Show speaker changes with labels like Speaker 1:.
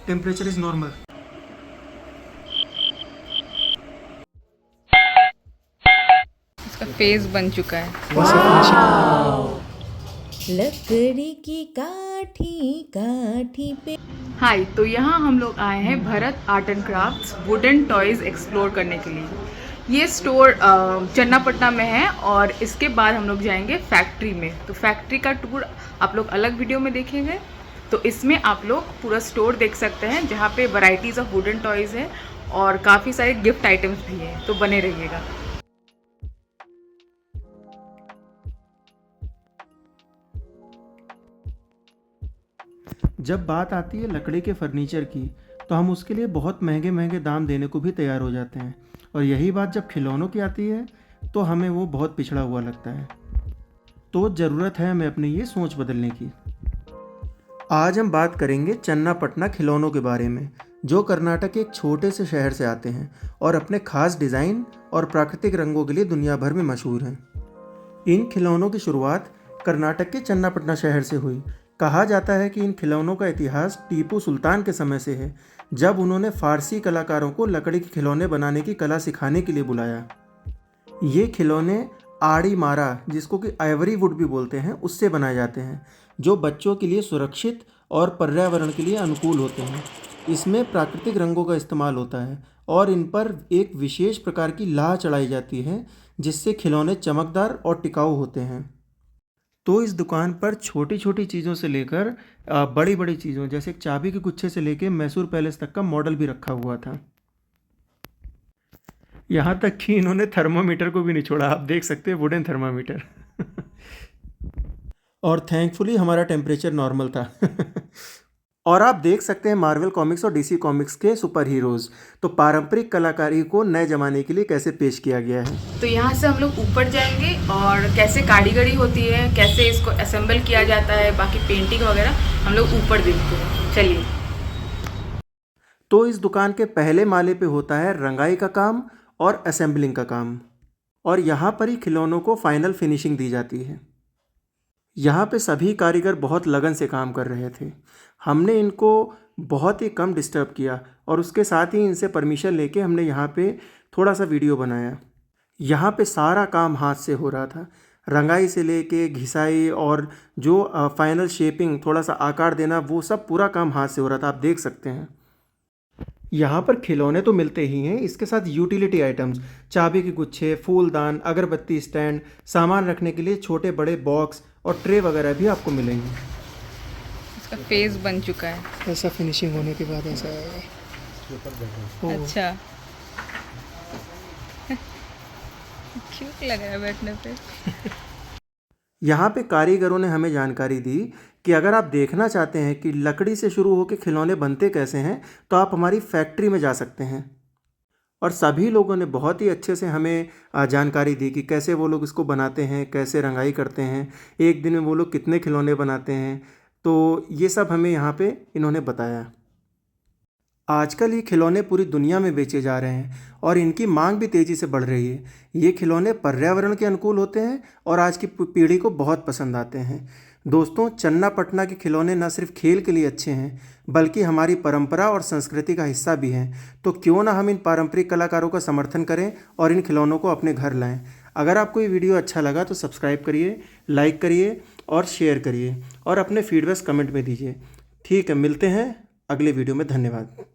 Speaker 1: Temperature is normal.
Speaker 2: इसका face बन चुका है।
Speaker 3: लकड़ी की काठी काठी पे।
Speaker 2: हाय, तो यहाँ हम लोग आए हैं Bharat art and crafts wooden toys explore करने के लिए। ये स्टोर चन्नापटना में है और इसके बाद हम लोग जाएंगे फैक्ट्री में। तो फैक्ट्री का टूर आप लोग अलग वीडियो में देखेंगे। तो इसमें आप लोग पूरा स्टोर देख सकते हैं जहाँ पे वैरायटीज़ ऑफ वुडन टॉयज़ है और काफ़ी सारे गिफ्ट आइटम्स भी हैं। तो बने रहिएगा।
Speaker 1: जब बात आती है लकड़ी के फर्नीचर की तो हम उसके लिए बहुत महंगे महंगे दाम देने को भी तैयार हो जाते हैं, और यही बात जब खिलौनों की आती है तो हमें वो बहुत पिछड़ा हुआ लगता है। तो ज़रूरत है हमें अपनी ये सोच बदलने की। आज हम बात करेंगे चन्नापटना खिलौनों के बारे में, जो कर्नाटक के एक छोटे से शहर से आते हैं और अपने खास डिज़ाइन और प्राकृतिक रंगों के लिए दुनिया भर में मशहूर हैं। इन खिलौनों की शुरुआत कर्नाटक के चन्नापटना शहर से हुई। कहा जाता है कि इन खिलौनों का इतिहास टीपू सुल्तान के समय से है, जब उन्होंने फारसी कलाकारों को लकड़ी के खिलौने बनाने की कला सिखाने के लिए बुलाया। ये खिलौने आड़ी मारा, जिसको कि आइवरी वुड भी बोलते हैं, उससे बनाए जाते हैं, जो बच्चों के लिए सुरक्षित और पर्यावरण के लिए अनुकूल होते हैं। इसमें प्राकृतिक रंगों का इस्तेमाल होता है और इन पर एक विशेष प्रकार की लाह चढ़ाई जाती है, जिससे खिलौने चमकदार और टिकाऊ होते हैं। तो इस दुकान पर छोटी छोटी चीज़ों से लेकर बड़ी बड़ी चीज़ों, जैसे एक चाबी के गुच्छे से लेकर मैसूर पैलेस तक का मॉडल भी रखा हुआ था। यहाँ तक कि इन्होंने थर्मामीटर को भी नहीं छोड़ा, आप देख सकते हैं, वुडन थर्मामीटर। और थैंकफुली हमारा टेम्परेचर नॉर्मल था। और आप देख सकते हैं मार्वल कॉमिक्स और डीसी कॉमिक्स के सुपर हीरोज़। तो पारंपरिक कलाकारी को नए ज़माने के लिए कैसे पेश किया गया है।
Speaker 2: तो यहाँ से हम लोग ऊपर जाएंगे और कैसे कारीगरी होती है, कैसे इसको असेंबल किया जाता है, बाकी पेंटिंग वगैरह हम लोग ऊपर देखते हैं। चलिए।
Speaker 1: तो इस दुकान के पहले माले पे होता है रंगाई का काम और असेंबलिंग का काम, और यहाँ पर ही खिलौनों को फाइनल फिनिशिंग दी जाती है। यहाँ पे सभी कारीगर बहुत लगन से काम कर रहे थे। हमने इनको बहुत ही कम डिस्टर्ब किया और उसके साथ ही इनसे परमिशन लेके हमने यहाँ पे थोड़ा सा वीडियो बनाया। यहाँ पे सारा काम हाथ से हो रहा था, रंगाई से लेके घिसाई और जो फाइनल शेपिंग, थोड़ा सा आकार देना, वो सब पूरा काम हाथ से हो रहा था, आप देख सकते हैं। यहाँ पर खिलौने तो मिलते ही हैं, इसके साथ यूटिलिटी आइटम्स, चाबी के गुच्छे, फूलदान, अगरबत्ती स्टैंड, सामान रखने के लिए छोटे बड़े बॉक्स और ट्रे वगैरह भी आपको मिलेंगे।
Speaker 2: इसका फेस बन चुका है।
Speaker 1: ऐसा फिनिशिंग होने के बाद ऐसा आएगा।
Speaker 2: अच्छा। क्यूट लग रहा है बैठने पे।
Speaker 1: यहाँ पे कारीगरों ने हमें जानकारी दी कि अगर आप देखना चाहते हैं कि लकड़ी से शुरू होकर खिलौने बनते कैसे हैं, तो आप हमारी फैक्ट्री में जा सकते हैं। और सभी लोगों ने बहुत ही अच्छे से हमें जानकारी दी कि कैसे वो लोग इसको बनाते हैं, कैसे रंगाई करते हैं, एक दिन में वो लोग कितने खिलौने बनाते हैं। तो ये सब हमें यहाँ पे इन्होंने बताया। आजकल ये खिलौने पूरी दुनिया में बेचे जा रहे हैं और इनकी मांग भी तेज़ी से बढ़ रही है। ये खिलौने पर्यावरण के अनुकूल होते हैं और आज की पीढ़ी को बहुत पसंद आते हैं। दोस्तों, चन्नापटना के खिलौने न सिर्फ खेल के लिए अच्छे हैं, बल्कि हमारी परंपरा और संस्कृति का हिस्सा भी हैं। तो क्यों ना हम इन पारंपरिक कलाकारों का समर्थन करें और इन खिलौनों को अपने घर लाएं। अगर आपको ये वीडियो अच्छा लगा तो सब्सक्राइब करिए, लाइक करिए और शेयर करिए, और अपने फीडबैक कमेंट में दीजिए। ठीक है, मिलते हैं अगले वीडियो में। धन्यवाद।